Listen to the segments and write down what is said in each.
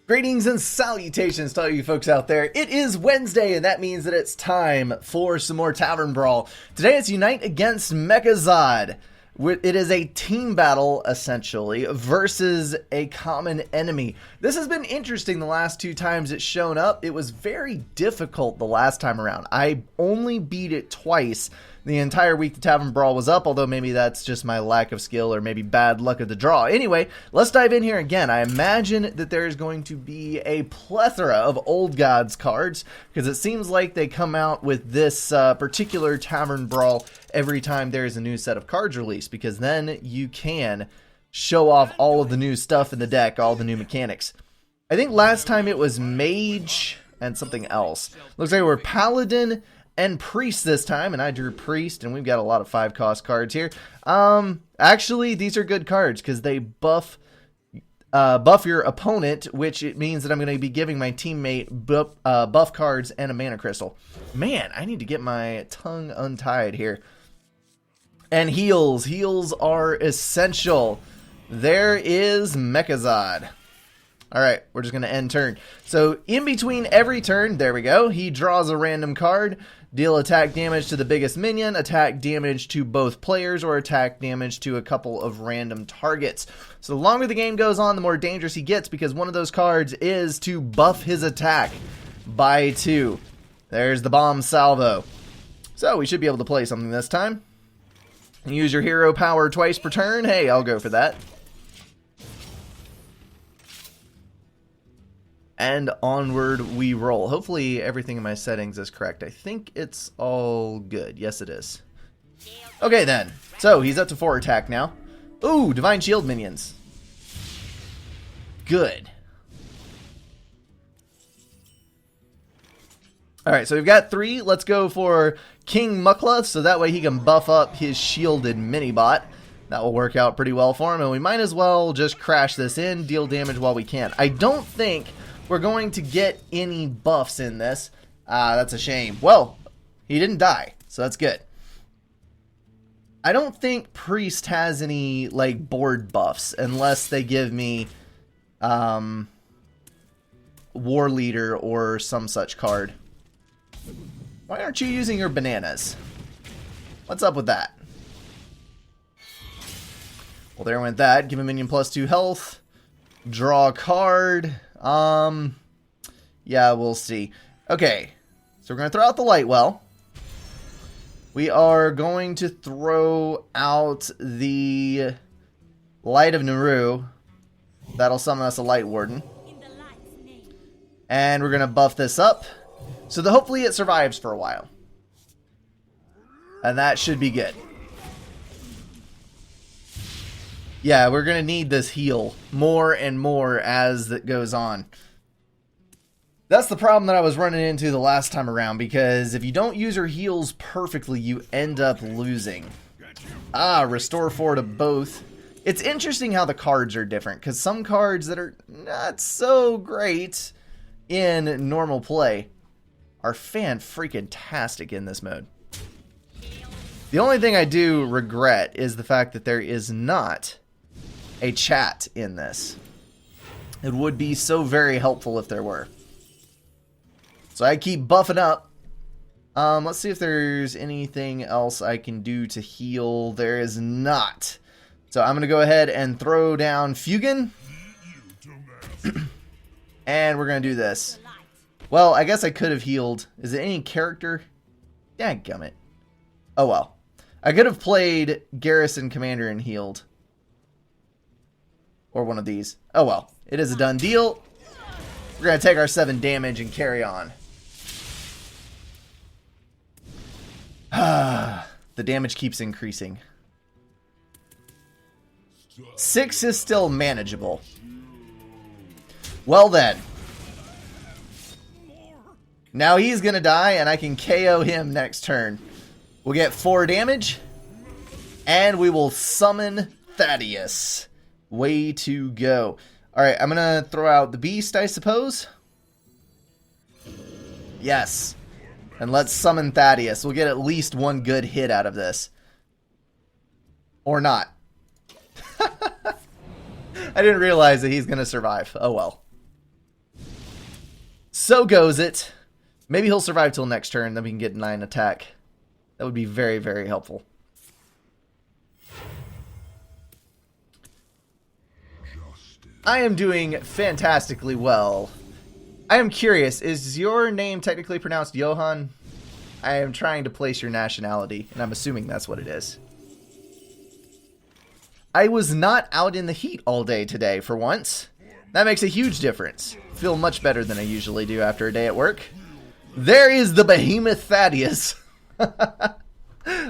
Greetings and salutations to all you folks out there. It is Wednesday, and that means that it's time for some more Tavern Brawl. Today it's Unite against Mechazod. It is a team battle, essentially, versus a common enemy. This has been interesting the last two times it's shown up. It was very difficult the last time around. I only beat it twice the entire week the Tavern Brawl was up, although maybe that's just my lack of skill or maybe bad luck of the draw. Anyway, let's dive in here again. I imagine that there is going to be a plethora of Old Gods cards, because it seems like they come out with this particular Tavern Brawl every time there is a new set of cards released, because then you can show off all of the new stuff in the deck, all the new mechanics. I think last time it was Mage and something else. Looks like we're Paladin and Priest this time, and I drew Priest, and we've got a lot of 5-cost cards here. Actually, these are good cards, because they buff your opponent, which it means that I'm going to be giving my teammate buff cards and a mana crystal. Man, I need to get my tongue untied here. And heals. Heals are essential. There is Mechazod. Alright, we're just going to end turn. So, in between every turn, there we go, he draws a random card, deal attack damage to the biggest minion, attack damage to both players, or attack damage to a couple of random targets. So the longer the game goes on, the more dangerous he gets, because one of those cards is to buff his attack by 2. There's the Bomb Salvo. So, we should be able to play something this time. Use your hero power twice per turn. Hey, I'll go for that. And onward we roll. Hopefully everything in my settings is correct. I think it's all good. Yes, it is. Okay, then. So, he's up to 4 attack now. Ooh, Divine Shield minions. Good. Alright, so we've got 3. Let's go for King Mukla, so that way he can buff up his shielded mini-bot. That will work out pretty well for him, and we might as well just crash this in, deal damage while we can. I don't think we're going to get any buffs in this. That's a shame. Well, he didn't die, so that's good. I don't think Priest has any, like, board buffs, unless they give me War Leader or some such card. Why aren't you using your bananas? What's up with that? Well, there went that. Give a minion +2 health. Draw a card. Yeah, we'll see. Okay, so we're going to throw out the Light Well. We are going to throw out the Light of Naru. That'll summon us a Light Warden. And we're going to buff this up, so that hopefully it survives for a while. And that should be good. Yeah, we're going to need this heal more and more as it goes on. That's the problem that I was running into the last time around, because if you don't use your heals perfectly, you end up losing. Restore 4 to both. It's interesting how the cards are different, because some cards that are not so great in normal play are fan-freaking-tastic in this mode. The only thing I do regret is the fact that there is not a chat in this. It would be so very helpful if there were. So I keep buffing up. Let's see if there's anything else I can do to heal. There is not. So I'm going to go ahead and throw down Fugan. And we're going to do this. Well, I guess I could have healed. Is it any character? Dadgummit. Oh well. I could have played Garrison Commander and healed. Or one of these. Oh well. It is a done deal. We're going to take our 7 damage and carry on. The damage keeps increasing. 6 is still manageable. Well then. Now he's going to die, and I can KO him next turn. We'll get 4 damage. And we will summon Thaddeus. Way to go. Alright, I'm going to throw out the beast, I suppose. Yes. And let's summon Thaddeus. We'll get at least 1 good hit out of this. Or not. I didn't realize that he's going to survive. Oh well. So goes it. Maybe he'll survive till next turn, then we can get 9 attack. That would be very, very helpful. I am doing fantastically well. I am curious, is your name technically pronounced Johan? I am trying to place your nationality, and I'm assuming that's what it is. I was not out in the heat all day today, for once. That makes a huge difference. Feel much better than I usually do after a day at work. There is the behemoth Thaddeus.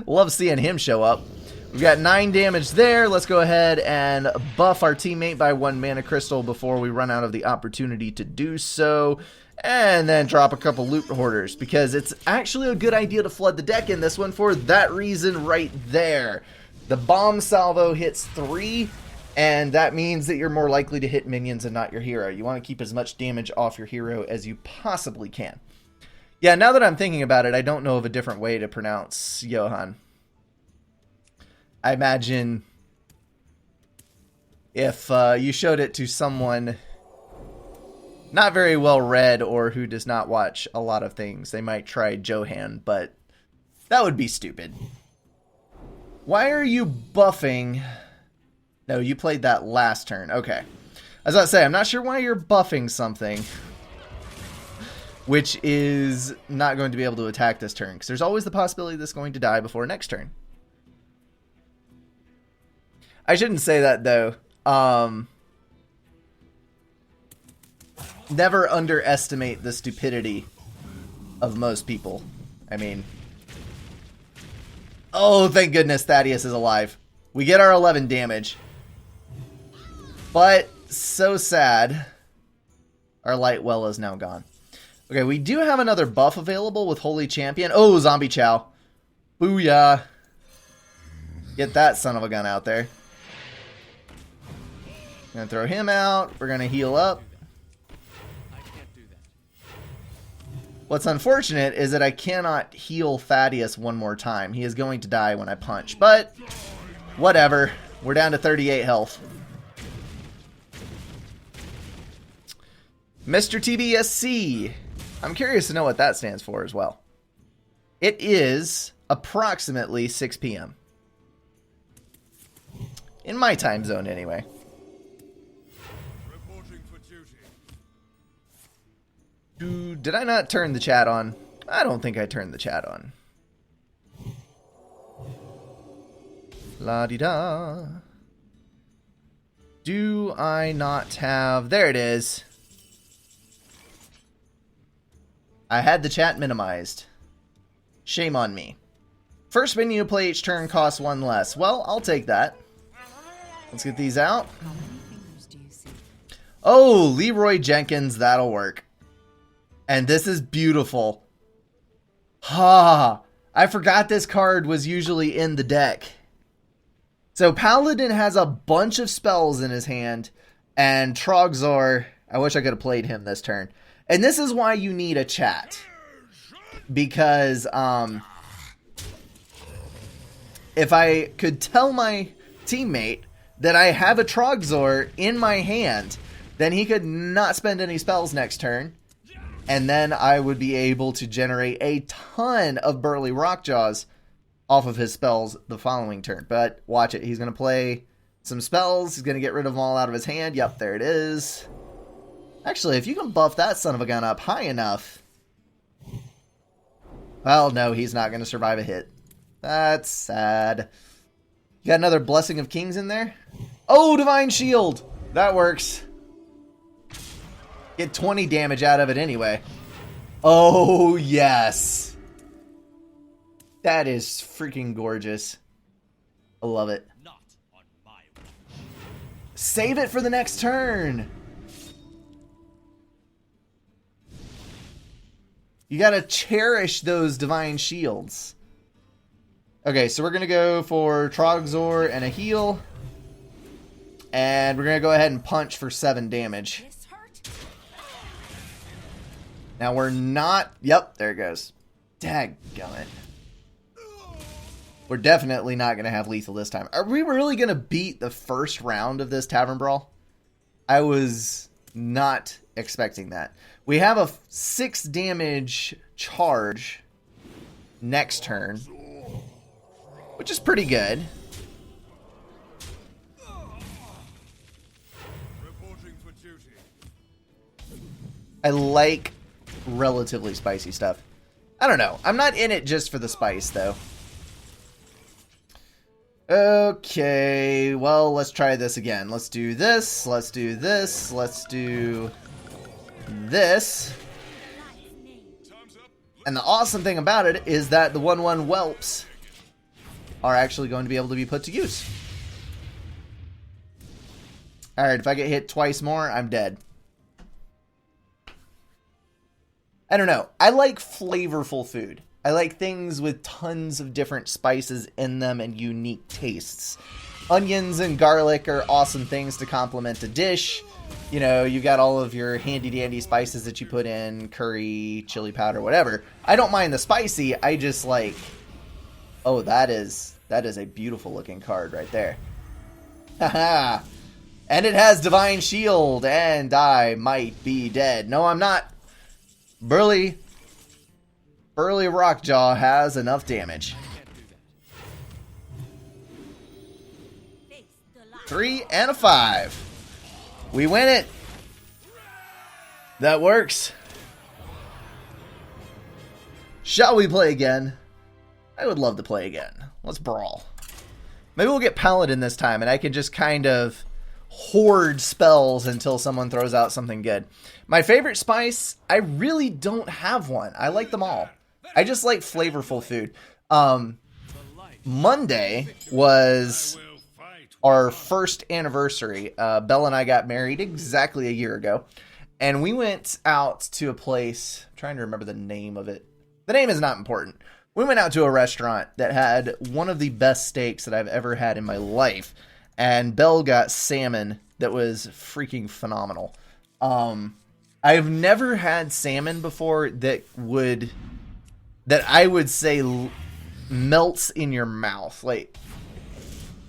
Love seeing him show up. We've got 9 damage there. Let's go ahead and buff our teammate by 1 mana crystal before we run out of the opportunity to do so. And then drop a couple loot hoarders, because it's actually a good idea to flood the deck in this one for that reason right there. The bomb salvo hits 3, and that means that you're more likely to hit minions and not your hero. You want to keep as much damage off your hero as you possibly can. Yeah, now that I'm thinking about it, I don't know of a different way to pronounce Johan. I imagine if you showed it to someone not very well read or who does not watch a lot of things, they might try Johan, but that would be stupid. Why are you buffing? No, you played that last turn. Okay. As I say, I'm not sure why you're buffing something which is not going to be able to attack this turn, because there's always the possibility this is going to die before next turn. I shouldn't say that, though. Never underestimate the stupidity of most people. I mean... Oh, thank goodness Thaddeus is alive. We get our 11 damage. But, so sad. Our light well is now gone. Okay, we do have another buff available with Holy Champion. Oh, Zombie Chow. Booyah. Get that son of a gun out there. Gonna throw him out. We're gonna heal up. What's unfortunate is that I cannot heal Thaddeus one more time. He is going to die when I punch, but whatever. We're down to 38 health. Mr. TBSC. I'm curious to know what that stands for as well. It is approximately 6 p.m. In my time zone, anyway. Did I not turn the chat on? I don't think I turned the chat on. La-di-da. Do I not have... There it is. I had the chat minimized. Shame on me. First menu to play each turn costs 1 less. Well, I'll take that. Let's get these out. Oh, Leroy Jenkins, that'll work. And this is beautiful. Ha! I forgot this card was usually in the deck. So Paladin has a bunch of spells in his hand, and Trogzor, I wish I could have played him this turn. And this is why you need a chat. Because if I could tell my teammate that I have a Trogzor in my hand, then he could not spend any spells next turn. And then I would be able to generate a ton of Burly Rockjaws off of his spells the following turn. But watch it. He's going to play some spells. He's going to get rid of them all out of his hand. Yep, there it is. Actually, if you can buff that son of a gun up high enough... Well, no, he's not going to survive a hit. That's sad. You got another Blessing of Kings in there? Oh, Divine Shield! That works. Get 20 damage out of it anyway. Oh, yes. That is freaking gorgeous. I love it. Not on my watch. Save it for the next turn. You gotta cherish those Divine Shields. Okay, so we're gonna go for Trogzor and a heal. And we're gonna go ahead and punch for 7 damage. Now we're not... Yep, there it goes. Dadgummit. We're definitely not going to have lethal this time. Are we really going to beat the first round of this Tavern Brawl? I was Not expecting that. We have a 6 damage charge next turn, which is pretty good. I like relatively spicy stuff. I don't know. I'm not in it just for the spice, though. Okay, well, let's try this again. Let's do this. Let's do this. Let's do this. And the awesome thing about it is that the 1/1 whelps are actually going to be able to be put to use. Alright, if I get hit twice more, I'm dead. I don't know. I like flavorful food. I like things with tons of different spices in them and unique tastes. Onions and garlic are awesome things to complement a dish. You know, you got all of your handy-dandy spices that you put in, curry, chili powder, whatever. I don't mind the spicy, I just like... Oh, that is a beautiful looking card right there. Haha! And it has Divine Shield, and I might be dead. No, I'm not. Burly Rockjaw has enough damage. 3 and a 5. We win it. That works. Shall we play again? I would love to play again. Let's brawl. Maybe we'll get Paladin this time and I can just kind of hoard spells until someone throws out something good. My favorite spice, I really don't have one. I like them all. I just like flavorful food. Monday was our first anniversary. Belle and I got married exactly a year ago. And we went out to a place, I'm trying to remember the name of it. The name is not important. We went out to a restaurant that had one of the best steaks that I've ever had in my life. And Belle got salmon that was freaking phenomenal. I've never had salmon before that I would say melts in your mouth. Like,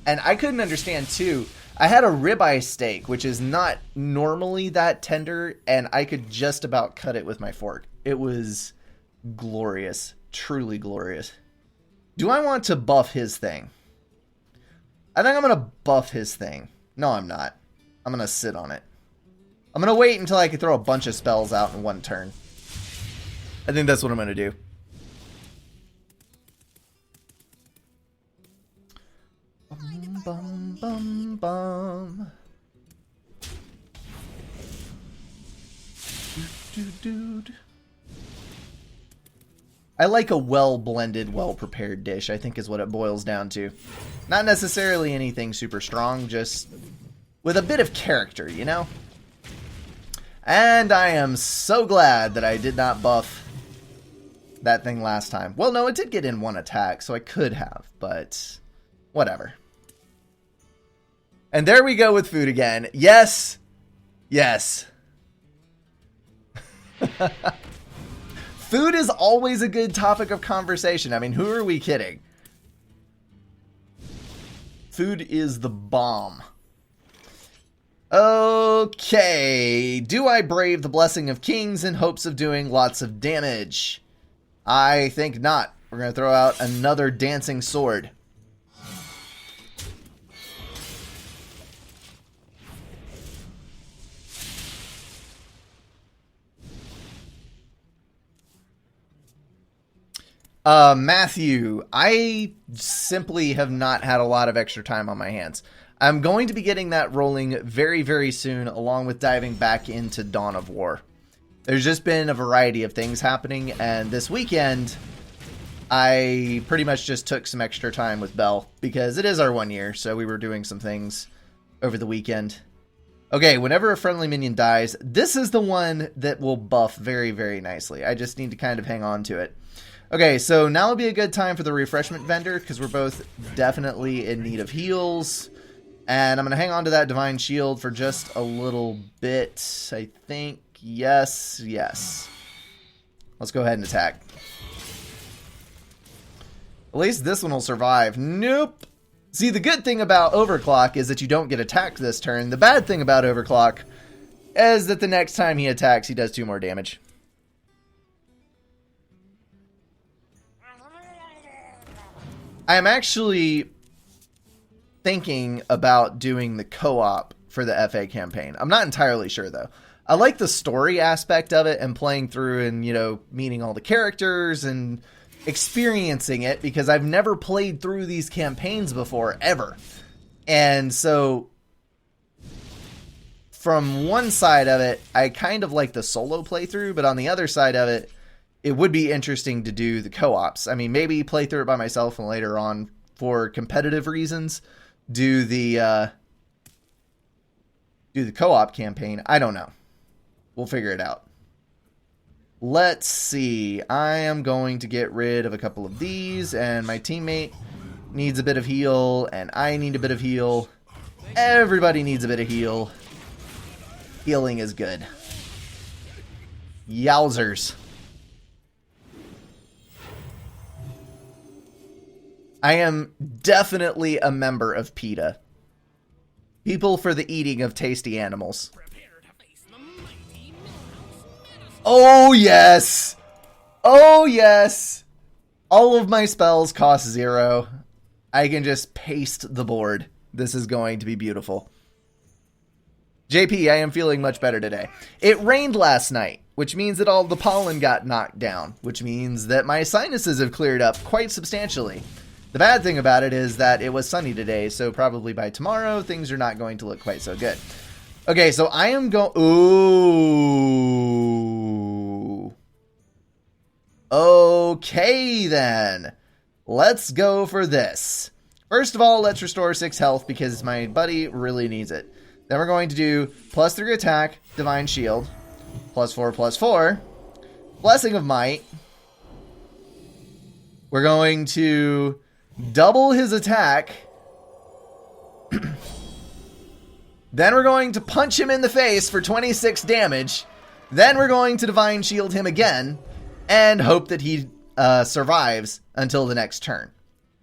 and I couldn't understand too. I had a ribeye steak, which is not normally that tender, and I could just about cut it with my fork. It was glorious. Truly glorious. Do I want to buff his thing? I think I'm going to buff his thing. No, I'm not. I'm going to sit on it. I'm going to wait until I can throw a bunch of spells out in one turn. I think that's what I'm going to do. Bum, bum, bum. Dude. I like a well-blended, well-prepared dish, I think is what it boils down to. Not necessarily anything super strong, just with a bit of character, you know? And I am so glad that I did not buff that thing last time. Well, no, it did get in one attack, so I could have, but whatever. And there we go with food again. Yes. Yes. Food is always a good topic of conversation. I mean, who are we kidding? Food is the bomb. Okay. Do I brave the Blessing of Kings in hopes of doing lots of damage? I think not. We're going to throw out another Dancing Sword. Matthew, I simply have not had a lot of extra time on my hands. I'm going to be getting that rolling very, very soon, along with diving back into Dawn of War. There's just been a variety of things happening, and this weekend, I pretty much just took some extra time with Belle, because it is our 1 year, so we were doing some things over the weekend. Okay, whenever a friendly minion dies, this is the one that will buff very, very nicely. I just need to kind of hang on to it. Okay, so now would be a good time for the refreshment vendor, because we're both definitely in need of heals. And I'm going to hang on to that Divine Shield for just a little bit, I think. Yes, yes. Let's go ahead and attack. At least this one will survive. Nope. See, the good thing about Overclock is that you don't get attacked this turn. The bad thing about Overclock, as that the next time he attacks, he does 2 more damage. I am actually thinking about doing the co-op for the FA campaign. I'm not entirely sure, though. I like the story aspect of it and playing through and, you know, meeting all the characters and experiencing it, because I've never played through these campaigns before, ever. And so from one side of it, I kind of like the solo playthrough, but on the other side of it, it would be interesting to do the co-ops. I mean, maybe play through it by myself and later on, for competitive reasons, do the co-op campaign. I don't know. We'll figure it out. Let's see. I am going to get rid of a couple of these, and my teammate needs a bit of heal, and I need a bit of heal. Everybody needs a bit of heal. Healing is good. Yowzers. I am definitely a member of PETA. People for the eating of tasty animals. Oh, yes. Oh, yes. All of my spells cost 0. I can just paste the board. This is going to be beautiful. JP, I am feeling much better today. It rained last night, which means that all the pollen got knocked down, which means that my sinuses have cleared up quite substantially. The bad thing about it is that it was sunny today, so probably by tomorrow, things are not going to look quite so good. Okay, so I am going... Ooh. Okay, then. Let's go for this. First of all, let's restore 6 health, because my buddy really needs it. Then we're going to do +3 attack, Divine Shield, +4/+4, Blessing of Might. We're going to double his attack. Then we're going to punch him in the face for 26 damage. Then we're going to Divine Shield him again and hope that he survives until the next turn.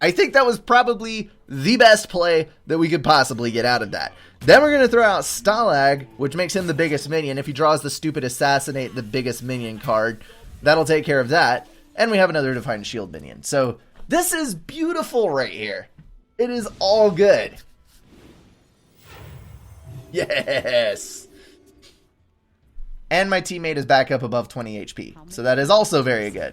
I think that was probably the best play that we could possibly get out of that. Then we're going to throw out Stalag, which makes him the biggest minion. If he draws the stupid Assassinate the biggest minion card, that'll take care of that. And we have another Divine Shield minion. So this is beautiful right here. It is all good. Yes. And my teammate is back up above 20 HP. So that is also very good.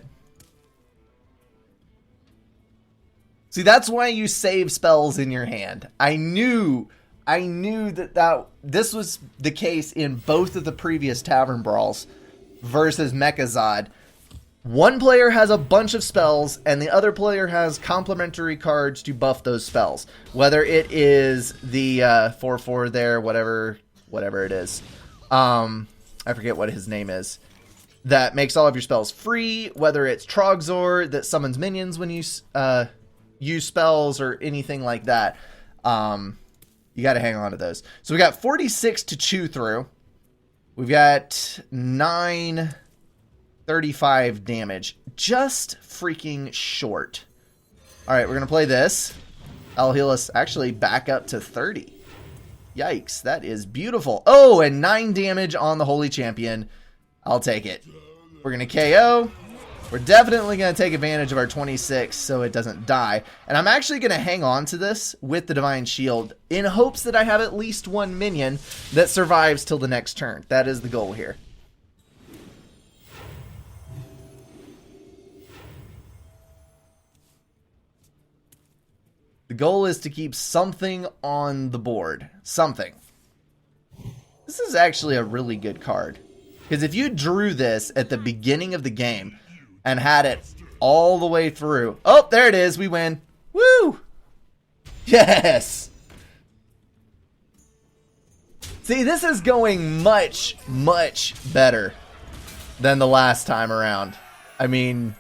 See, that's why you save spells in your hand. I knew that this was the case in both of the previous Tavern Brawls versus Mechazod. One player has a bunch of spells, and the other player has complementary cards to buff those spells. Whether it is the 4/4 there, whatever it is. I forget what his name is. That makes all of your spells free. Whether it's Trogzor that summons minions when you use spells or anything like that. You got to hang on to those. So we got 46 to chew through. We've got 935 damage. Just freaking short. All right, we're going to play this. That'll heal us actually back up to 30. Yikes, that is beautiful. Oh, and 9 damage on the Holy Champion. I'll take it. We're going to KO. We're definitely going to take advantage of our 26 so it doesn't die. And I'm actually going to hang on to this with the Divine Shield in hopes that I have at least one minion that survives till the next turn. That is the goal here. The goal is to keep something on the board. Something. This is actually a really good card. Because if you drew this at the beginning of the game and had it all the way through. Oh, there it is. We win. Woo! Yes! See, this is going much, much better than the last time around. I mean,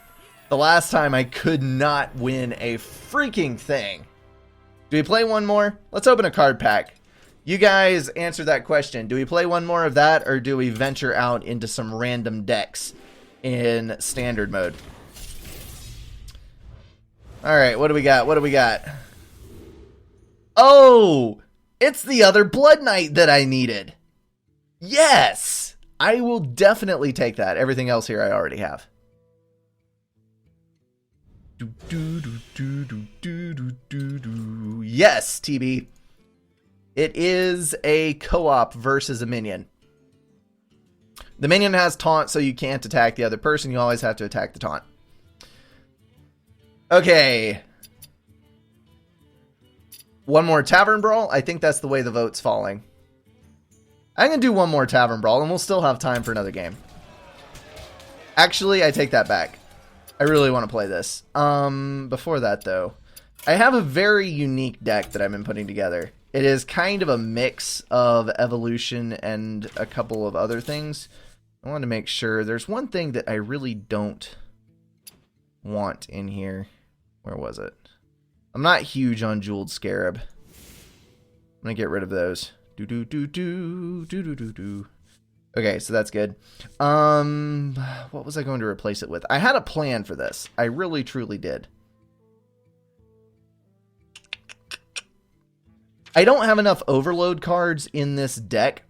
the last time I could not win a freaking thing. Do we play one more? Let's open a card pack. You guys answer that question. Do we play one more of that, or do we venture out into some random decks in standard mode? Alright, what do we got? What do we got? Oh! It's the other Blood Knight that I needed. Yes! I will definitely take that. Everything else here I already have. Yes, TB. It is a co-op versus a minion. The minion has taunt, so you can't attack the other person. You always have to attack the taunt. Okay. One more Tavern Brawl. I think that's the way the vote's falling. I'm going to do one more Tavern Brawl, and we'll still have time for another game. Actually, I take that back. I really want to play this. Before that, though, I have a very unique deck that I've been putting together. It is kind of a mix of evolution and a couple of other things. I want to make sure. There's one thing that I really don't want in here. Where was it? I'm not huge on Jeweled Scarab. I'm going to get rid of those. Okay, so that's good. What was I going to replace it with? I had a plan for this. I really, truly did. I don't have enough overload cards in this deck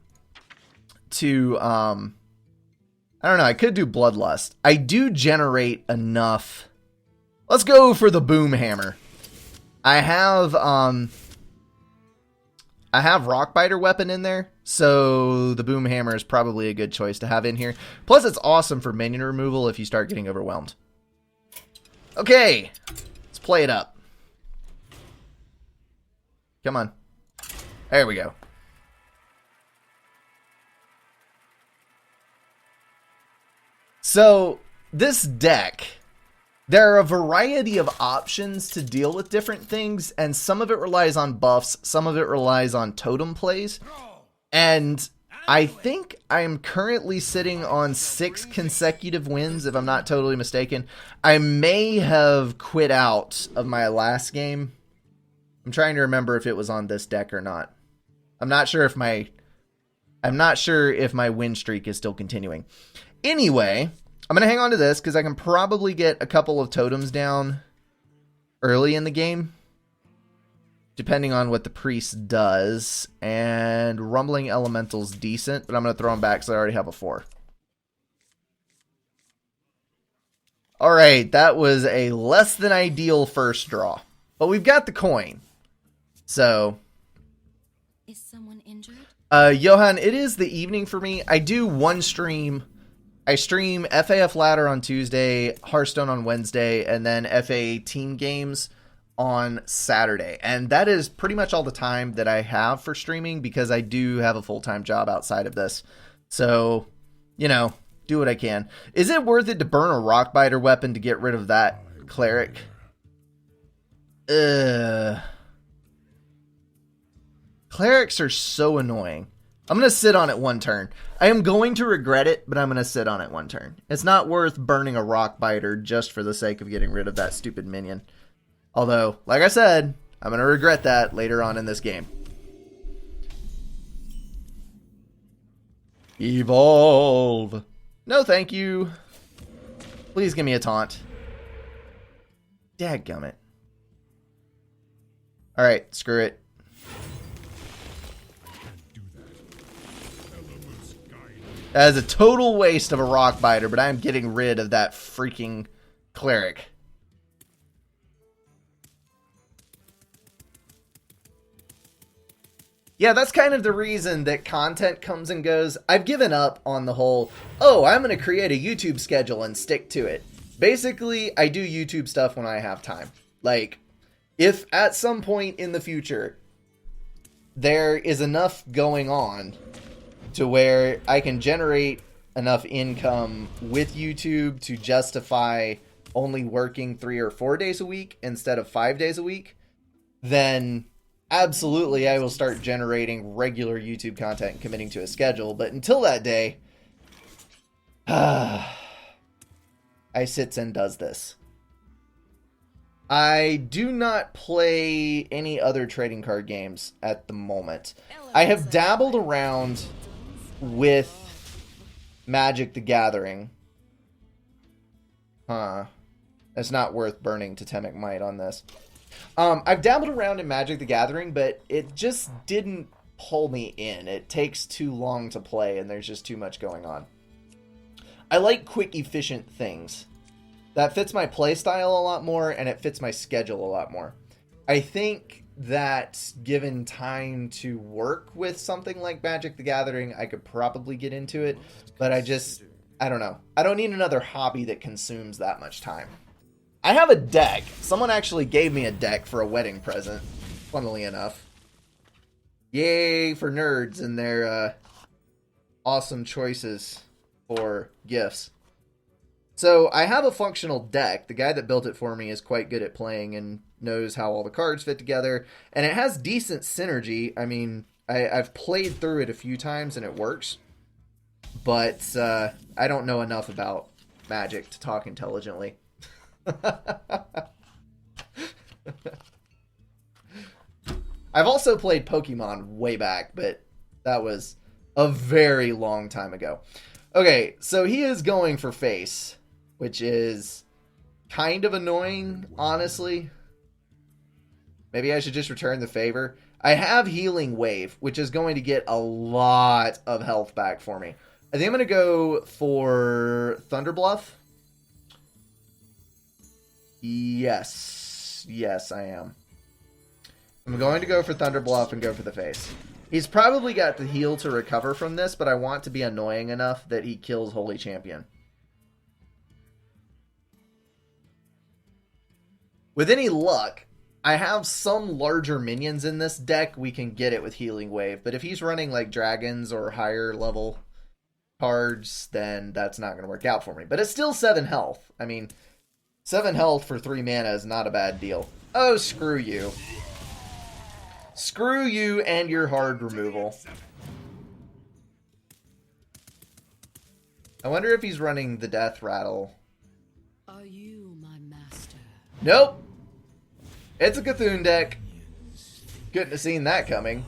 to, I don't know, I could do Bloodlust. I do generate enough. Let's go for the Boom Hammer. I have Rockbiter weapon in there, so the Boom Hammer is probably a good choice to have in here. Plus, it's awesome for minion removal if you start getting overwhelmed. Okay, let's play it up. Come on. There we go. So, this deck, there are a variety of options to deal with different things, and some of it relies on buffs, some of it relies on totem plays, and I think I'm currently sitting on 6 consecutive wins, if I'm not totally mistaken. I may have quit out of my last game. I'm trying to remember if it was on this deck or not. I'm not sure if my win streak is still continuing. Anyway, I'm going to hang on to this because I can probably get a couple of totems down early in the game, depending on what the priest does. And Rumbling Elemental's decent, but I'm going to throw him back because I already have a 4. Alright, that was a less than ideal first draw. But we've got the coin. So, is someone injured? Johan, it is the evening for me. I do one stream. I stream FAF Ladder on Tuesday, Hearthstone on Wednesday, and then FA team games on Saturday. And that is pretty much all the time that I have for streaming because I do have a full-time job outside of this. So, you know, do what I can. Is it worth it to burn a Rockbiter weapon to get rid of that cleric? Clerics are so annoying. I'm going to sit on it one turn. I am going to regret it, but I'm going to sit on it one turn. It's not worth burning a Rockbiter just for the sake of getting rid of that stupid minion. Although, like I said, I'm going to regret that later on in this game. Evolve. No, thank you. Please give me a taunt. Dadgummit. Alright, screw it. That is a total waste of a Rockbiter, but I'm getting rid of that freaking cleric. Yeah, that's kind of the reason that content comes and goes. I've given up on the whole, oh, I'm going to create a YouTube schedule and stick to it. Basically, I do YouTube stuff when I have time. Like, if at some point in the future there is enough going on to where I can generate enough income with YouTube to justify only working 3 or 4 days a week instead of 5 days a week, then absolutely I will start generating regular YouTube content and committing to a schedule. But until that day, I sits and does this. I do not play any other trading card games at the moment. I have dabbled around with Magic the Gathering. It's not worth burning Totemic Might on this. I've dabbled around in Magic the Gathering, but it just didn't pull me in. It takes too long to play, and there's just too much going on. I like quick, efficient things. That fits my playstyle a lot more, and it fits my schedule a lot more. I think that given time to work with something like Magic the Gathering, I could probably get into it, but I don't know. I don't need another hobby that consumes that much time. I have a deck. Someone actually gave me a deck for a wedding present, funnily enough. Yay for nerds and their awesome choices for gifts. So I have a functional deck. The guy that built it for me is quite good at playing and knows how all the cards fit together. And it has decent synergy. I mean, I've played through it a few times and it works. But I don't know enough about Magic to talk intelligently. I've also played Pokemon way back, but that was a very long time ago. Okay, so he is going for face, which is kind of annoying, honestly. Maybe I should just return the favor. I have Healing Wave, which is going to get a lot of health back for me. I think I'm going to go for Thunder Bluff. Yes, I am. I'm going to go for Thunder Bluff and go for the face. He's probably got the heal to recover from this, but I want to be annoying enough that he kills Holy Champion. With any luck, I have some larger minions in this deck. We can get it with Healing Wave, but if he's running like dragons or higher level cards, then that's not going to work out for me. But it's still 7 health. I mean, 7 health for 3 mana is not a bad deal. Oh, screw you. Screw you and your hard removal. I wonder if he's running the Death Rattle. Are you my master? Nope. It's a Cthulhu deck. Couldn't have seen that coming.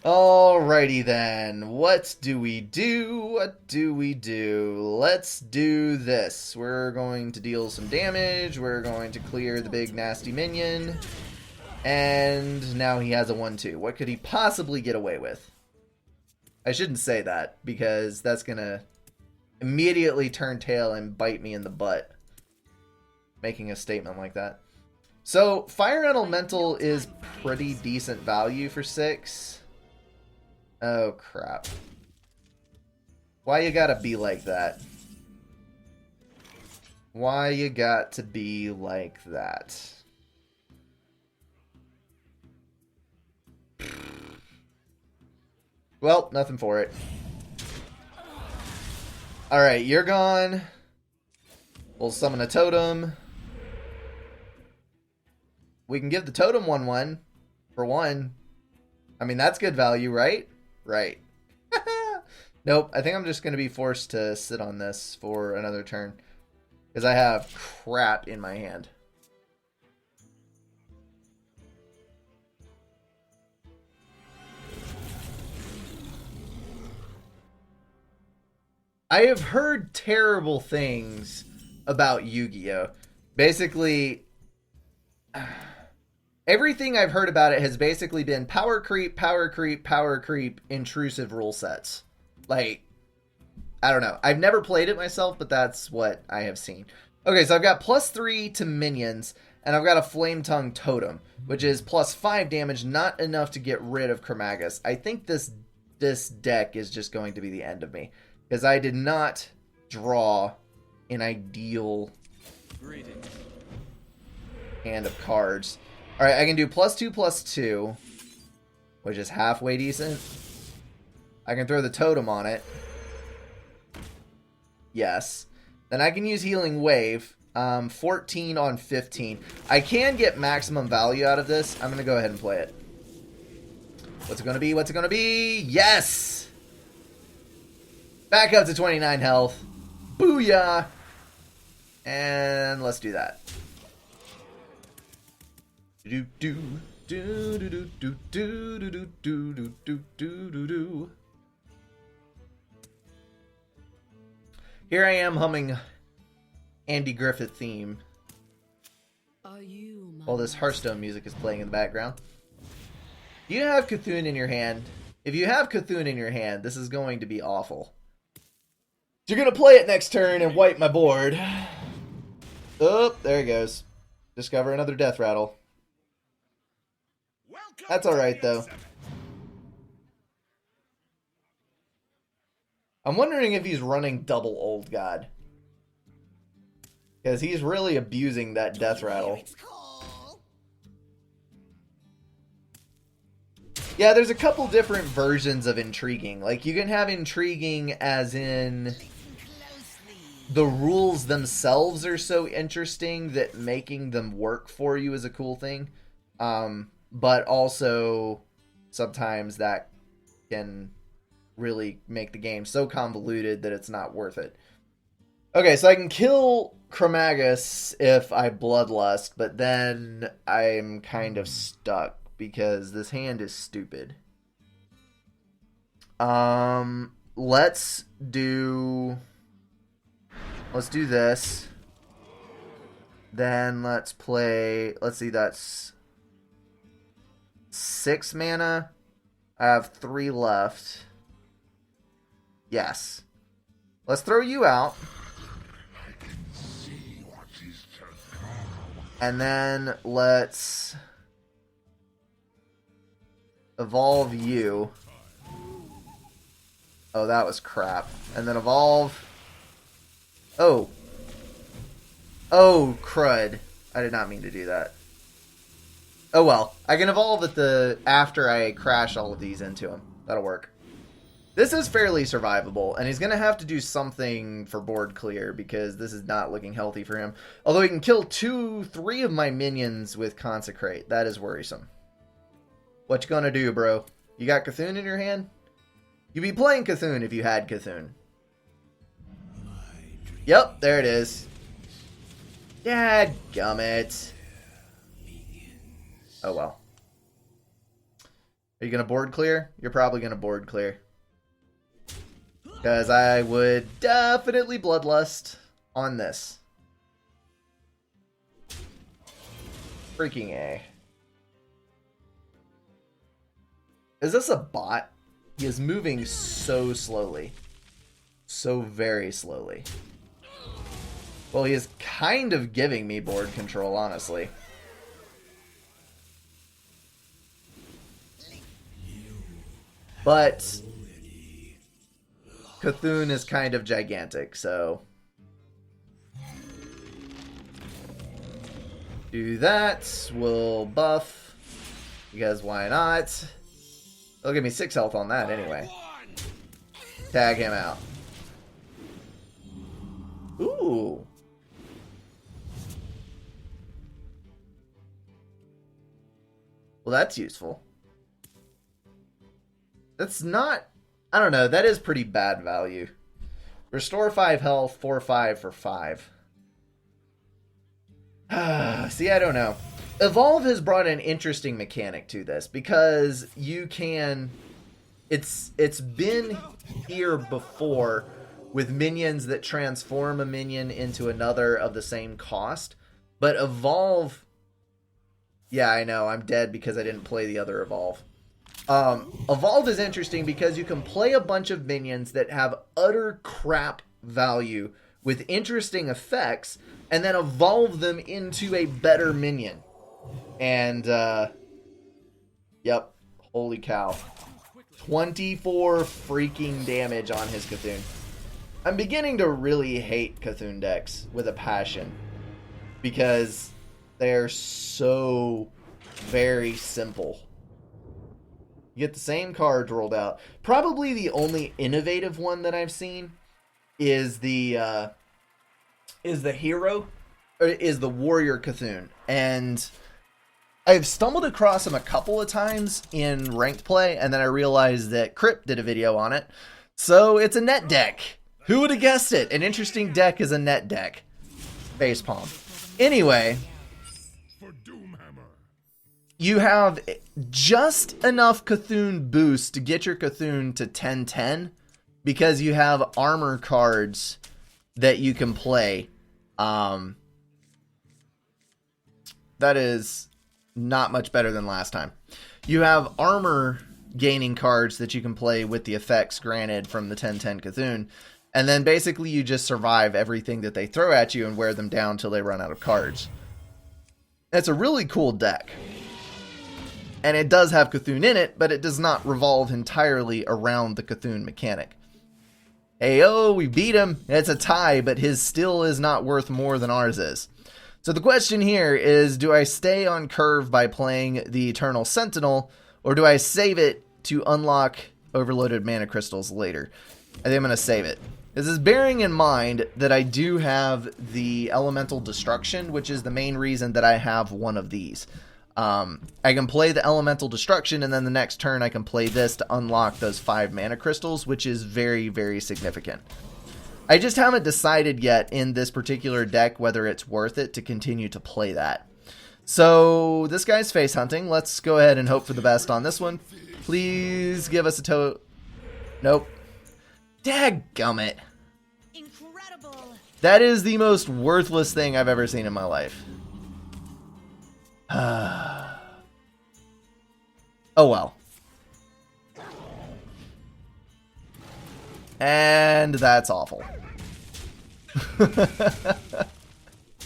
Alrighty then. What do we do? Let's do this. We're going to deal some damage. We're going to clear the big nasty minion. And now he has a 1-2. What could he possibly get away with? I shouldn't say that, because that's going to immediately turn tail and bite me in the butt, making a statement like that. So, Fire Elemental is pretty decent value for 6. Oh, crap. Why you gotta be like that? Why you got to be like that? Well, nothing for it. Alright, you're gone. We'll summon a totem. We can give the totem 1/1 for 1. I mean, that's good value, right? Right. Nope, I think I'm just going to be forced to sit on this for another turn, because I have crap in my hand. I have heard terrible things about Yu-Gi-Oh! Basically, everything I've heard about it has basically been power creep, intrusive rule sets. Like, I don't know. I've never played it myself, but that's what I have seen. Okay, so I've got +3 to minions, and I've got a Flame Tongue Totem, which is +5 damage, not enough to get rid of Chromagus. I think this deck is just going to be the end of me, because I did not draw an ideal hand of cards. Alright, I can do +2/+2, which is halfway decent. I can throw the totem on it. Yes. Then I can use Healing Wave. 14 on 15. I can get maximum value out of this. I'm going to go ahead and play it. What's it going to be? What's it going to be? Yes! Back up to 29 health. Booyah! And let's do that. Do do do do do do do do do do do do do. Here I am humming Andy Griffith theme while this Hearthstone music is playing in the background. You have Cthulhu in your hand. If you have Cthulhu in your hand, this is going to be awful. You're going to play it next turn and wipe my board. Oh, there he goes. Discover another death rattle. That's alright, though. I'm wondering if he's running double Old God. Because he's really abusing that death rattle. Yeah, there's a couple different versions of intriguing. Like, you can have intriguing as in the rules themselves are so interesting that making them work for you is a cool thing. But also, sometimes that can really make the game so convoluted that it's not worth it. Okay, so I can kill Chromagus if I Bloodlust, but then I'm kind of stuck because this hand is stupid. Let's do this. Then let's play, let's see, that's 6 mana. I have 3 left. Yes. Let's throw you out. And then let's evolve you. Oh, that was crap. And then evolve. Oh. Oh, crud. I did not mean to do that. Oh well. I can evolve at after I crash all of these into him. That'll work. This is fairly survivable, and he's going to have to do something for board clear, because this is not looking healthy for him. Although he can kill 3 of my minions with Consecrate. That is worrisome. What you gonna do, bro? You got Cthulhu in your hand? You'd be playing Cthulhu if you had Cthulhu. Yep, there it is. Dadgummit. Oh well. Are you going to board clear? You're probably going to board clear. Because I would definitely Bloodlust on this. Freaking A. Is this a bot? He is moving so slowly. So very slowly. Well, he is kind of giving me board control, honestly. But Cthulhu is kind of gigantic, so do that. We'll buff, because why not? They'll give me 6 health on that anyway. Tag him out. Ooh. Well, that's useful. That's not... I don't know. That is pretty bad value. Restore 5 health, 4/5 for 5. See, I don't know. Evolve has brought an interesting mechanic to this, because you can... It's been here before with minions that transform a minion into another of the same cost. But Evolve... Yeah, I know. I'm dead because I didn't play the other Evolve. Evolve is interesting because you can play a bunch of minions that have utter crap value with interesting effects, and then evolve them into a better minion. And, yep. Holy cow. 24 freaking damage on his Cthulhu. I'm beginning to really hate Cthulhu decks with a passion, because they're so very simple. You get the same cards rolled out. Probably the only innovative one that I've seen is the hero, or is the warrior Cthulhu. And I've stumbled across him a couple of times in ranked play, and then I realized that Crypt did a video on it. So it's a net deck. Who would have guessed it? An interesting deck is a net deck. Facepalm. Anyway, you have just enough Cthulhu boost to get your Cthulhu to 10/10, because you have armor cards that you can play. That is not much better than last time. you have armor gaining cards that you can play with the effects granted from the 10/10 Cthulhu. And then basically you just survive everything that they throw at you and wear them down till they run out of cards. It's a really cool deck. And it does have Cthulhu in it, but it does not revolve entirely around the Cthulhu mechanic. Heyo, we beat him. It's a tie, but his still is not worth more than ours is. So the question here is, do I stay on curve by playing the Eternal Sentinel, or do I save it to unlock overloaded mana crystals later? I think I'm going to save it. This is bearing in mind that I do have the Elemental Destruction, which is the main reason that I have one of these. I can play the Elemental Destruction, and then the next turn I can play this to unlock those 5 mana crystals, which is very, very significant. I just haven't decided yet in this particular deck whether it's worth it to continue to play that. So this guy's face hunting. Let's go ahead and hope for the best on this one. Please give us a toe. Nope. Dadgummit. Incredible. That is the most worthless thing I've ever seen in my life. Oh well. And that's awful.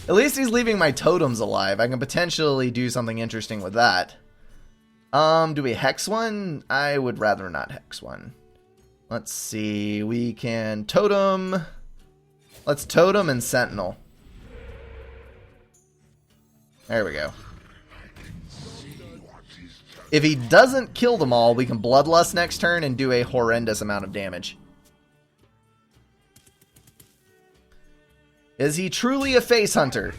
At least he's leaving my totems alive. I can potentially do something interesting with that. Do we hex one? I would rather not hex one. Let's see. We can totem. Let's totem and sentinel. There we go. If he doesn't kill them all, we can bloodlust next turn and do a horrendous amount of damage. Is he truly a face hunter?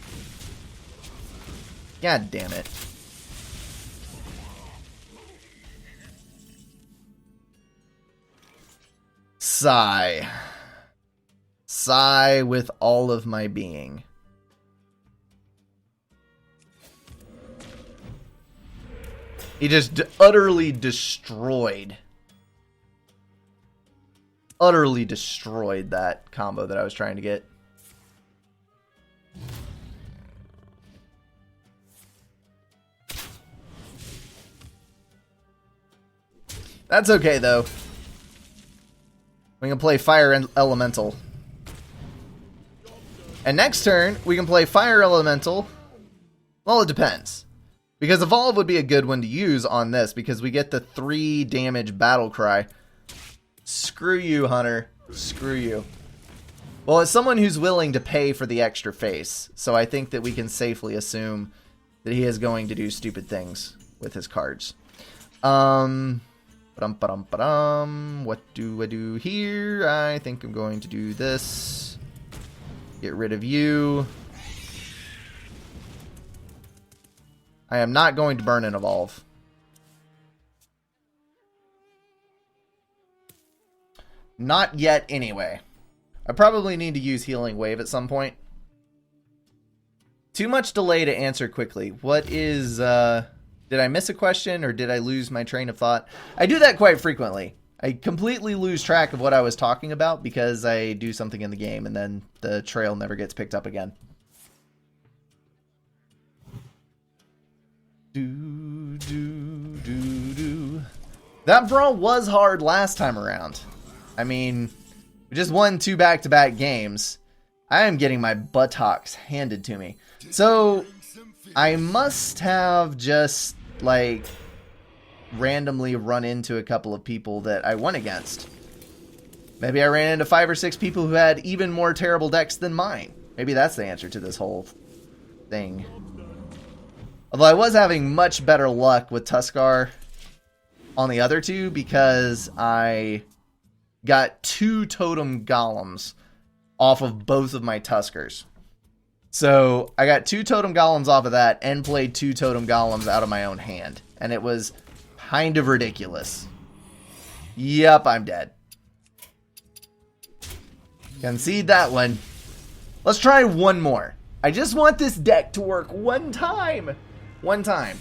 God damn it. Sigh. Sigh with all of my being. He just utterly destroyed that combo that I was trying to get. That's okay, though. We can play Fire Elemental. And next turn, we can play Fire Elemental. Well, it depends. Because Evolve would be a good one to use on this, because we get the 3 damage Battle Cry. Screw you, Hunter. Screw you. Well, it's someone who's willing to pay for the extra face, so I think that we can safely assume that he is going to do stupid things with his cards. What do I do here? I think I'm going to do this. Get rid of you. I am not going to burn and evolve. Not yet, anyway. I probably need to use Healing Wave at some point. Too much delay to answer quickly. What is, did I miss a question or did I lose my train of thought? I do that quite frequently. I completely lose track of what I was talking about because I do something in the game and then the trail never gets picked up again. That brawl was hard last time around. I mean, we just won 2 back-to-back games. I am getting my buttocks handed to me. So, I must have just, like, randomly run into a couple of people that I won against. Maybe I ran into 5 or 6 people who had even more terrible decks than mine. Maybe that's the answer to this whole thing. Although I was having much better luck with Tuskar on the other 2 because I got 2 totem golems off of both of my Tuskars. So I got 2 totem golems off of that and played 2 totem golems out of my own hand. And it was kind of ridiculous. Yep, I'm dead. Concede that one. Let's try one more. I just want this deck to work one time. One time.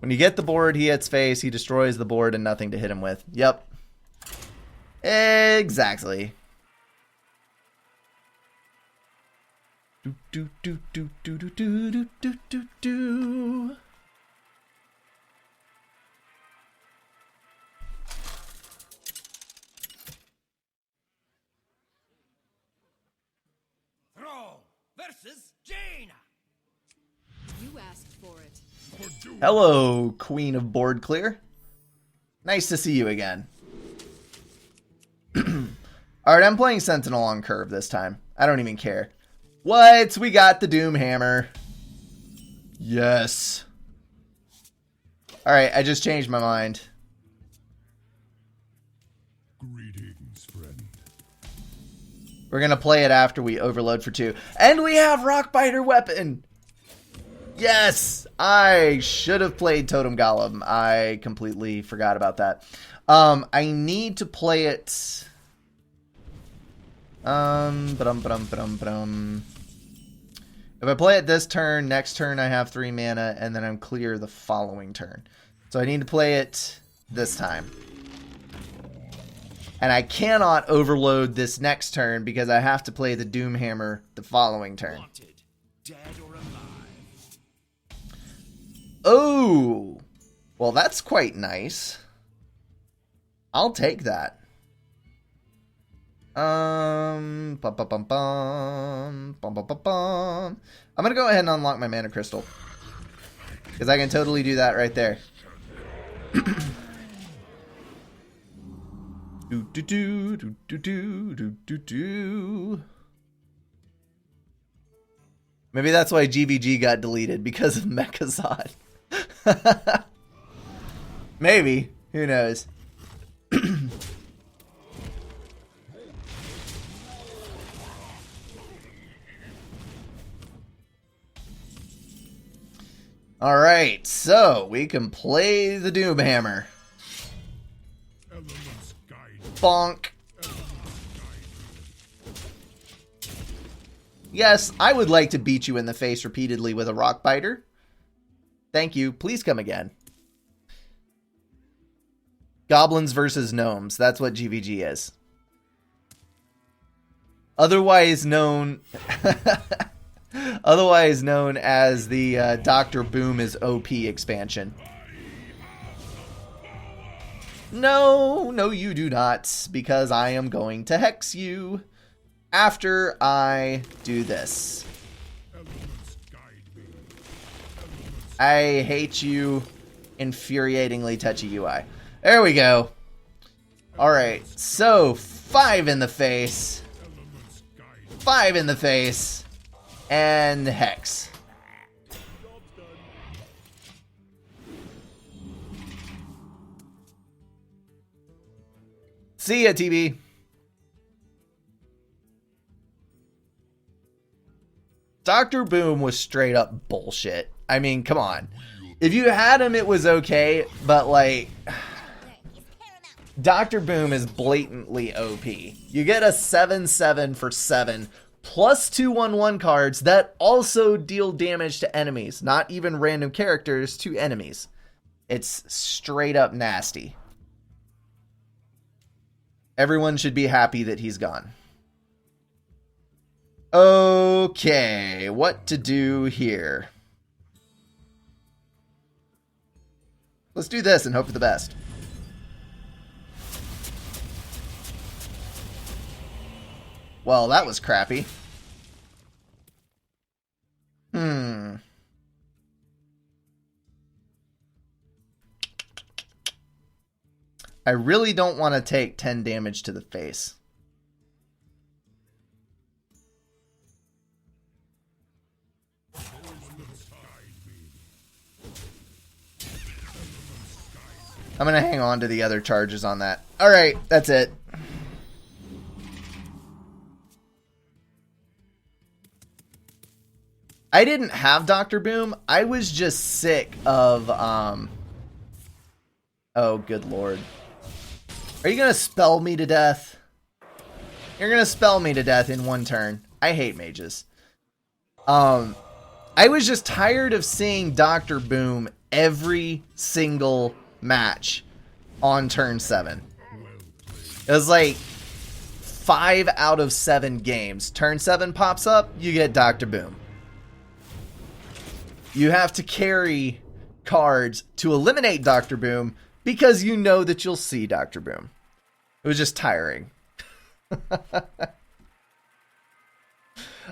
When you get the board, he hits face, he destroys the board and nothing to hit him with. Yep. Exactly. Do do do do do do do do do do. Thrall versus Jaina. You asked for it. Hello, Queen of Board Clear. Nice to see you again. Alright, I'm playing Sentinel on curve this time. I don't even care. What? We got the Doom Hammer. Yes. Alright, I just changed my mind. Greetings, friend. We're gonna play it after we overload for 2. And we have Rockbiter Weapon! Yes! I should have played Totem Golem. I completely forgot about that. I need to play it... If I play it this turn, next turn I have 3 mana, and then I'm clear the following turn. So I need to play it this time. And I cannot overload this next turn because I have to play the Doomhammer the following turn. Wanted, dead or alive. Oh! Well, that's quite nice. I'll take that. Bum, bum, bum, bum, bum, bum, bum, bum. I'm gonna go ahead and unlock my mana crystal. Because I can totally do that right there. Do do do do do do do do do. Maybe that's why GVG got deleted, because of Mechazod. Maybe. Who knows? Alright, so we can play the Doomhammer. Elements guide. Bonk. Yes, I would like to beat you in the face repeatedly with a Rockbiter. Thank you. Please come again. Goblins versus gnomes. That's what GVG is. Otherwise known... Otherwise known as the Dr. Boom is OP expansion. No, no you do not, because I am going to hex you after I do this. Elements guide me. Elements I hate you, infuriatingly touchy UI. There we go. Alright, so 5 in the face, elements guide. 5 in the face, and hex. See ya, TB. Dr. Boom was straight up bullshit. I mean, come on. If you had him, it was okay, but like... Dr. Boom is blatantly OP. You get a 7/7 for 7, plus 2 1/1 cards that also deal damage to enemies, not even random characters, to enemies. It's straight up nasty. Everyone should be happy that he's gone. Okay, what to do here? Let's do this and hope for the best. Well, that was crappy. I really don't want to take 10 damage to the face. I'm going to hang on to the other charges on that. Alright, that's it. I didn't have Dr. Boom. I was just sick of, oh, good lord. Are you going to spell me to death? You're going to spell me to death in one turn. I hate mages. I was just tired of seeing Dr. Boom every single match on turn 7. It was like 5 out of 7 games. Turn 7 pops up, you get Dr. Boom. You have to carry cards to eliminate Dr. Boom because you know that you'll see Dr. Boom. It was just tiring.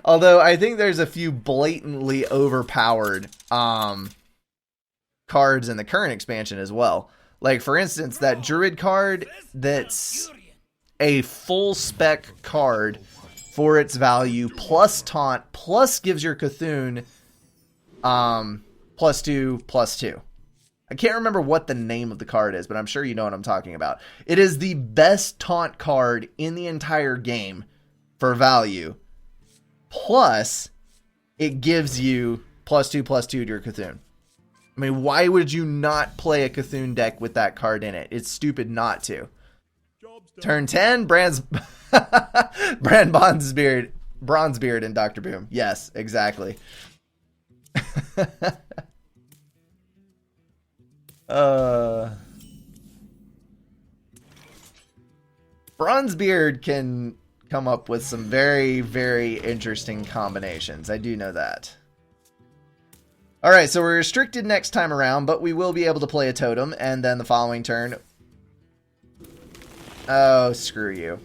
Although I think there's a few blatantly overpowered cards in the current expansion as well. Like, for instance, that Druid card that's a full spec card for its value, plus taunt, plus gives your Cthulhu +2/+2. I can't remember what the name of the card is, but I'm sure you know what I'm talking about. It is the best taunt card in the entire game for value. Plus, it gives you +2/+2 to your Cthulhu. I mean, why would you not play a Cthulhu deck with that card in it? It's stupid not to. Turn 10, Bronzebeard and Dr. Boom. Yes, exactly. Bronzebeard can come up with some very, very interesting combinations. I do know that. Alright, so we're restricted next time around, but we will be able to play a totem, and then the following turn... Oh, screw you.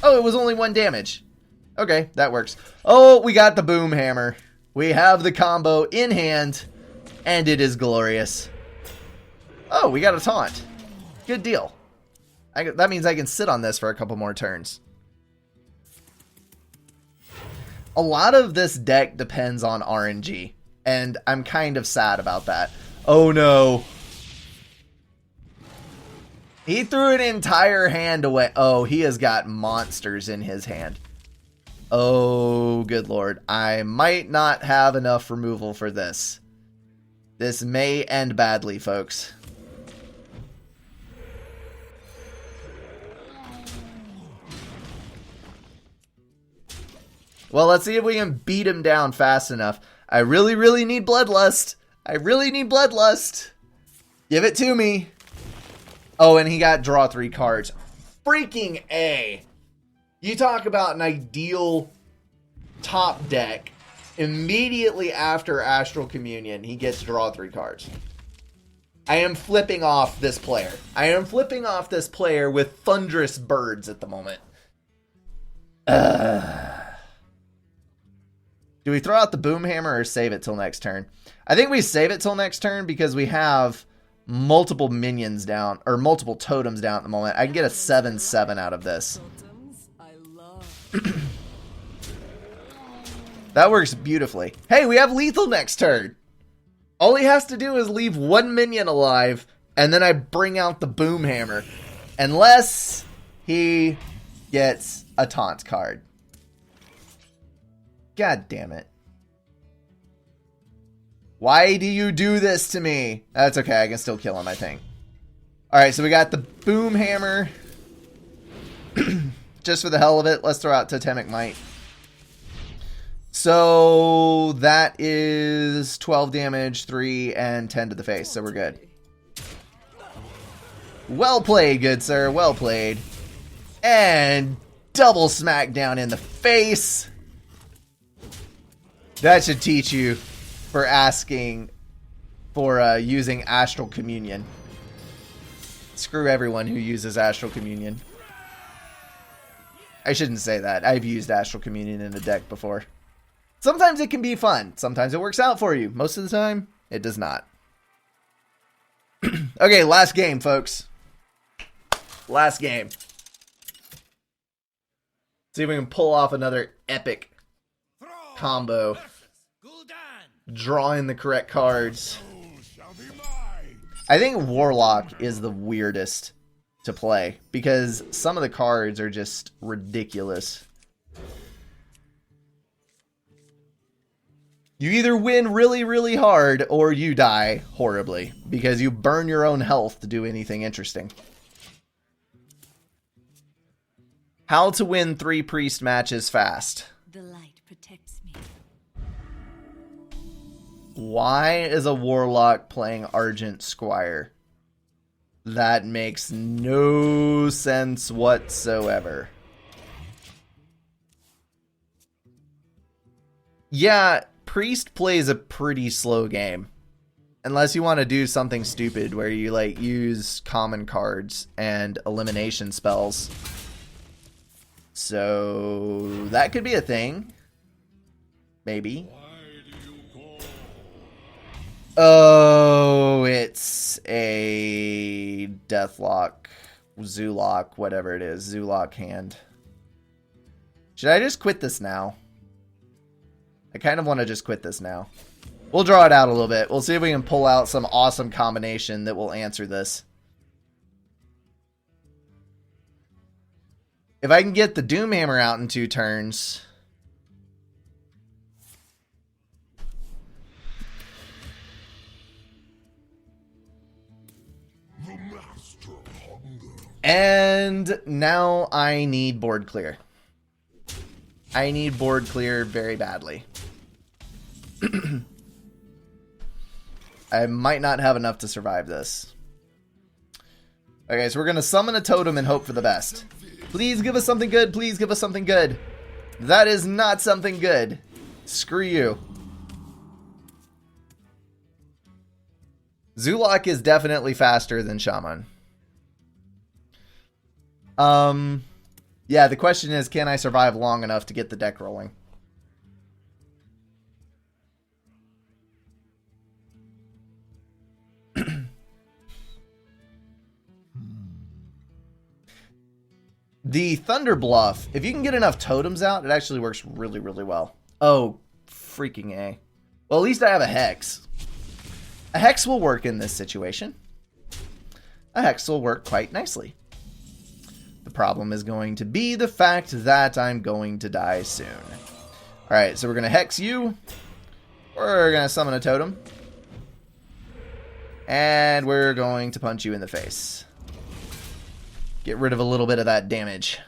Oh, it was only 1 damage. Okay, that works. Oh, we got the Boom Hammer. We have the combo in hand, and it is glorious. Oh, we got a taunt. Good deal. That means I can sit on this for a couple more turns. A lot of this deck depends on RNG, and I'm kind of sad about that. Oh no. He threw an entire hand away. Oh, he has got monsters in his hand. Oh, good lord. I might not have enough removal for this. This may end badly, folks. Well, let's see if we can beat him down fast enough. I really, really need Bloodlust. I really need Bloodlust. Give it to me. Oh, and he got draw 3 cards. Freaking A. You talk about an ideal top deck. Immediately after Astral Communion, he gets draw 3 cards. I am flipping off this player. I am flipping off this player with thunderous birds at the moment. Do we throw out the Boom Hammer or save it till next turn? I think we save it till next turn because we have multiple minions down, or multiple totems down at the moment. I can get a 7/7 out of this. That works beautifully. Hey, we have lethal next turn. All he has to do is leave 1 minion alive, and then I bring out the Boom Hammer. Unless he gets a taunt card. God damn it. Why do you do this to me? That's okay, I can still kill him, I think. Alright, so we got the Boom Hammer. Just for the hell of it, let's throw out Totemic Might. So that is 12 damage, 3, and 10 to the face, so we're good. Well played, good sir, well played. And double smackdown in the face. That should teach you for asking for using Astral Communion. Screw everyone who uses Astral Communion. I shouldn't say that. I've used Astral Communion in a deck before. Sometimes it can be fun. Sometimes it works out for you. Most of the time, it does not. Okay, last game, folks. Last game. See if we can pull off another epic combo. Drawing the correct cards. I think Warlock is the weirdest to play because some of the cards are just ridiculous. You either win really, really hard or you die horribly because you burn your own health to do anything interesting. How to win 3 priest matches fast. The light protects me. Why is a Warlock playing Argent Squire? That makes no sense whatsoever. Yeah, Priest plays a pretty slow game. Unless you want to do something stupid where you like use common cards and elimination spells. So that could be a thing. Maybe. Oh, it's a Deathlock, Zoolock, whatever it is. Zoolock hand. Should I just quit this now? I kind of want to just quit this now. We'll draw it out a little bit. We'll see if we can pull out some awesome combination that will answer this. If I can get the Doomhammer out in 2 turns... And now I need board clear. I need board clear very badly. I might not have enough to survive this. Okay, so we're going to summon a totem and hope for the best. Please give us something good. Please give us something good. That is not something good. Screw you. Zoolock is definitely faster than Shaman. Yeah, the question is, can I survive long enough to get the deck rolling? The Thunder Bluff, if you can get enough totems out, it actually works really, really well. Oh, freaking A. Well, at least I have a Hex. A Hex will work in this situation. A Hex will work quite nicely. The problem is going to be the fact that I'm going to die soon. Alright, so we're going to Hex you. We're going to summon a totem. And we're going to punch you in the face. Get rid of a little bit of that damage.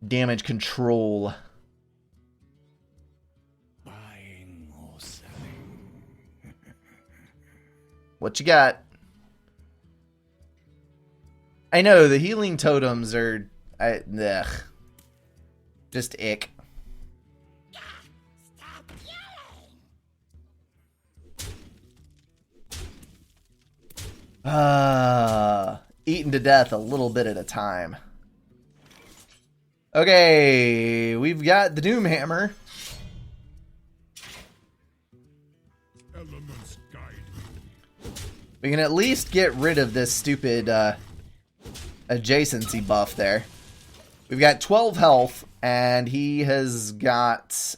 Damage control. Buying or selling. What you got? I know, the healing totems are... ugh. Just ick. Stop yelling! Eaten to death a little bit at a time. Okay, we've got the Doomhammer. Elements guide me. We can at least get rid of this stupid adjacency buff there. We've got 12 health, and he has got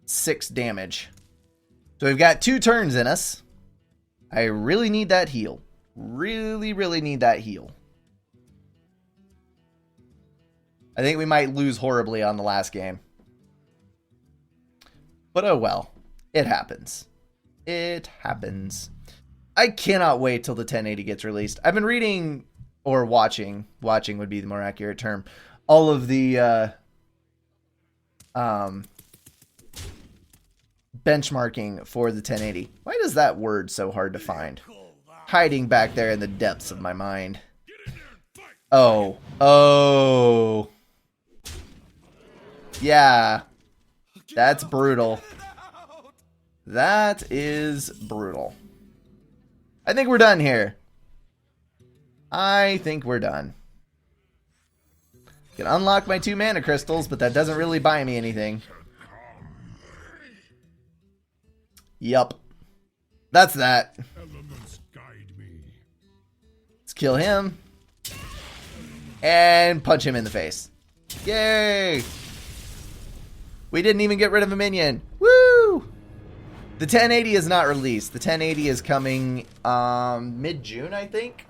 6 damage. So we've got 2 turns in us. I really need that heal. Really, really need that heal. I think we might lose horribly on the last game. But oh well. It happens. It happens. I cannot wait till the 1080 gets released. I've been reading, or watching would be the more accurate term, all of the benchmarking for the 1080. Why is that word so hard to find? Hiding back there in the depths of my mind. Oh. Oh. Yeah. That's brutal. That is brutal. I think we're done here. I think we're done. Can unlock my 2 mana crystals, but that doesn't really buy me anything. Yup. That's that. Elements guide me. Let's kill him. And punch him in the face. Yay! We didn't even get rid of a minion. Woo! The 1080 is not released. The 1080 is coming mid-June, I think.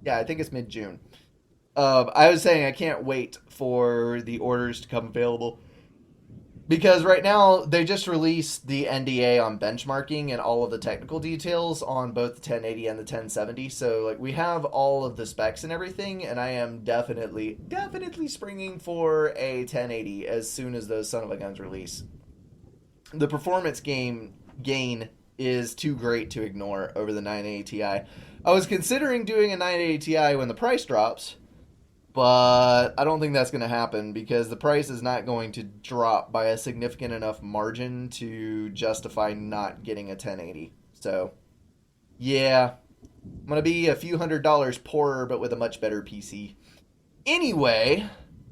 Yeah, I think it's mid-June. I was saying I can't wait for the orders to come available. Because right now, they just released the NDA on benchmarking and all of the technical details on both the 1080 and the 1070. So, like, we have all of the specs and everything, and I am definitely springing for a 1080 as soon as those son of a guns release. The performance gain is too great to ignore over the 980 Ti. I was considering doing a 980 Ti when the price drops, but I don't think that's going to happen because the price is not going to drop by a significant enough margin to justify not getting a 1080. So, yeah, I'm going to be a few $100s poorer, but with a much better PC. Anyway,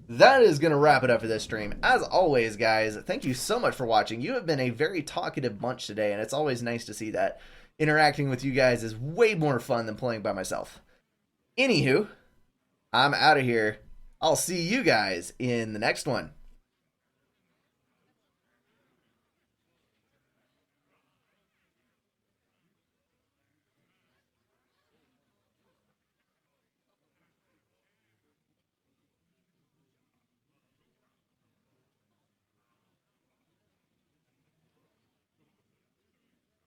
that is going to wrap it up for this stream. As always, guys, thank you so much for watching. You have been a very talkative bunch today, and it's always nice to see that. Interacting with you guys is way more fun than playing by myself. Anywho, I'm out of here. I'll see you guys in the next one.